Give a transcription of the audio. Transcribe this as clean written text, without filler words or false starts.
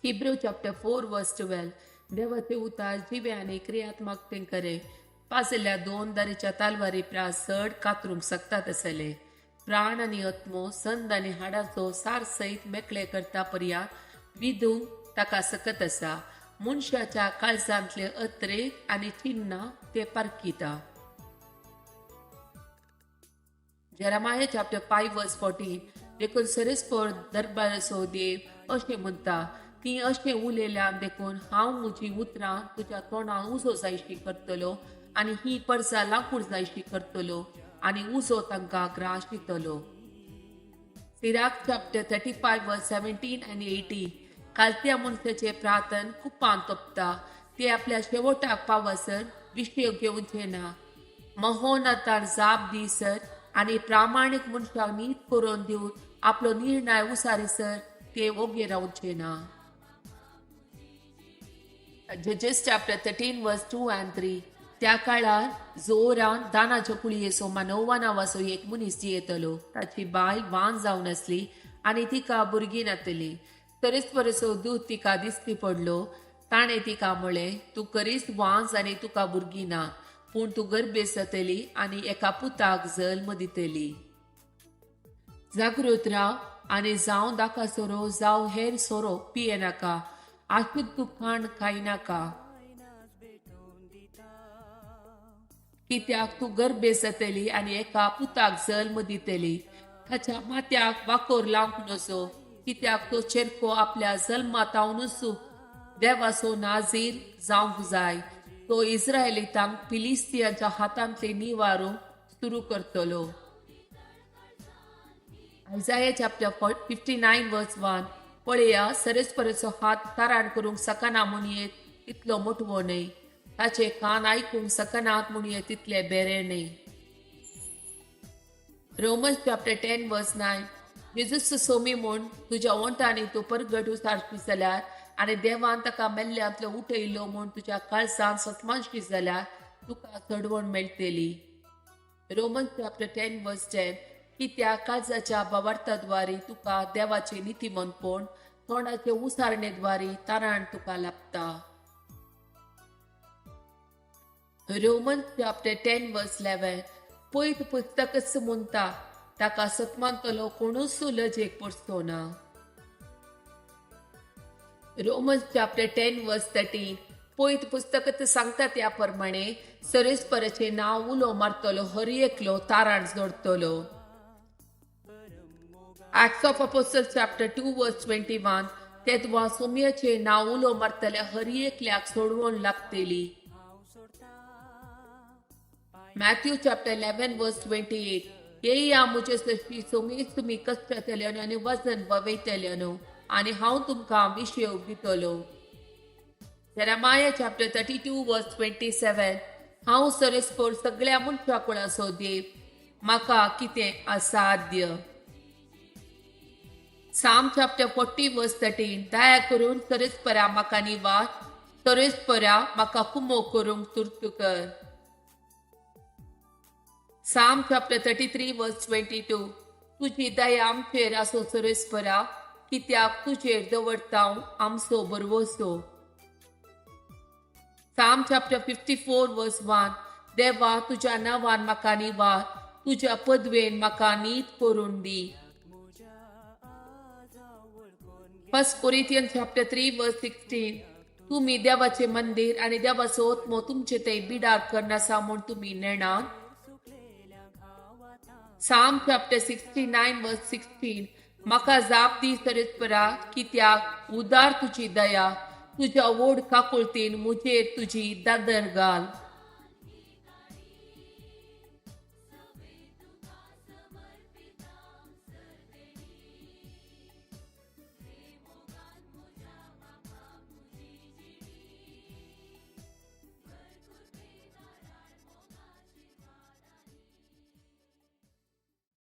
Hebrew chapter 4 verse 12. देवाचे उतार जिवे आनी क्रियात्मक करे पासल्या दोन दारीच्या तालवारी प्रास चड कातरूंक सकतात असले प्राण आनी आत्मो संद आनी हाडाचो सार सयत मेकळे करता पर्यात विधूंक ताका सकत असा मनशाच्या काळजांतले अत्रेक आनी चिन्ह ते पारखिता. Jeremiah chapter 5 verse 14. देखून सरस्पर दरबारचो देव अशें म्हणटा ती अशें उलयल्यान देखून हांव म्हजी उतरां तुज्या तोंडान उजो जायशी करतलो आनी ही परसां लांकूड जायशी करतलो आनी उजो तांकां ग्रास दितलो. Sirach chapter 35 verse 17 and 18. कालत्या मनशाचे प्रार्थन कुपान तोपता ते आपल्या शेवटाक पावसर विशय घेवचे ना. महोनतार जाप दिसर आनी प्रामाणीक मनशाक नीट करून दिवन आपलो निर्णय उसारीसर ते ओगे रावचे ना. Judges chapter 13 verse 2 and 3. त्या काळार जोरान दानाच्या कुळयेचो मानोवा नांवाचो एक मनीस जियेतलो. ताची बायल वान जावन आसली आनी तिका भुरगीं नातली. सरस्वराचो दूत तिका दिश्टी पडलो. ताणें तिका म्हळें तूं खरीच वांज आनी तुका भुरगीं ना पूण तूं गर्भेस जातली आनी एका पुताक जल्म दितली. जागृत राव आनी जावं दाका सोरो जावं हेर सोरो पिये नाका अशुद्ध खाण खायनाका कित्याक तूं गर्भेस जातली आनी एका पुताक जल्म दितली. ताच्या माथ्याक वाकोर लावंक नजो कित्याक तो चेरको आपल्या जल्मातावनूच देवाचो नाजीर जावंक जाय. तो इस्रायलितांक फिलिस्तियांच्या हातांतले निवारूंक सुरू करतलो. Isaiah chapter 59 verse 1. पळया सरस्वराचो हात तारण करूंक सकना म्हणयेत तितलो मोठवो न्हय ताचे कान आयकूंक सकनात म्हणयेत तितले बरे न्हय. Romans chapter 10 verse 9. जेजूच सोमी म्हूण तुज्या ओंटांनी तूं परगट उसारशी जाल्यार आनी देवान ताका मेल्ल्यांतलो उठयलो म्हूण तुज्या काळजांत सतमानशी जाल्यार तुका चडवण मेळटली. Romans chapter 10 verse 10. कित्याक काळजाच्या भावार्थाद्वारे तुका देवाचे नितीमंतपण तोंडाचे उसारणेद्वारे तारण तुका लाभता. Romans chapter 10 verse 11. पयत पुस्तकच म्हणटा ताका सतमानतलो कोणूच लजेक पडचो ना. Romans chapter 10 verse 13. पयत पुस्तकत सांगता त्या प्रमाणे सरस्वराचे नांव उलो मारतलो हर एकलो तारण जोडतलो. Acts of Apostles chapter 2 verse 21. तेदवा सोम्याचे नांव उलो मारतल्या हर एकल्याक सोडवण लागतली. Matthew chapter 11 verse 28. येया मुझे सृष्टी सोमीच तुम्ही कष्टातल्यान आनी वजन ववयतल्यान आनी हांव तुमकां विशय दितलो. Jeremiah chapter 32 verse 27. हांव सरस्पर सगळ्या मनशा कुळाचो देव म्हाका कितें असाध्य. Psalm chapter 40 verse 13. दया करून सरस्परा म्हाका निवास सरस्परा म्हाका कुमो करूंक तुर्त कर. Psalm chapter 33 verse 22. तुजी दया आमचेर आसो सरस्परा कित्याक तुजेर दवरता आमचो बरवोसो. Psalm chapter 54 verse 1. देवा तुज्या नांवान म्हाका निवास तुज्या पदवेन म्हाका नीत करून दी. 1 Corinthians chapter 3 verse 16. तुम्ही देवाचे मंदिर आणि देवाचो आत्मो तुमचे ते बिडार करनासा म्हूण तुम्ही नेणात. Psalm chapter 69 verse 16. म्हाका जाप दी सरस्परा कित्याक उदार तुजी दया तुज्या ओढ काकुळतीन मुजेर तुजी दादर घाल.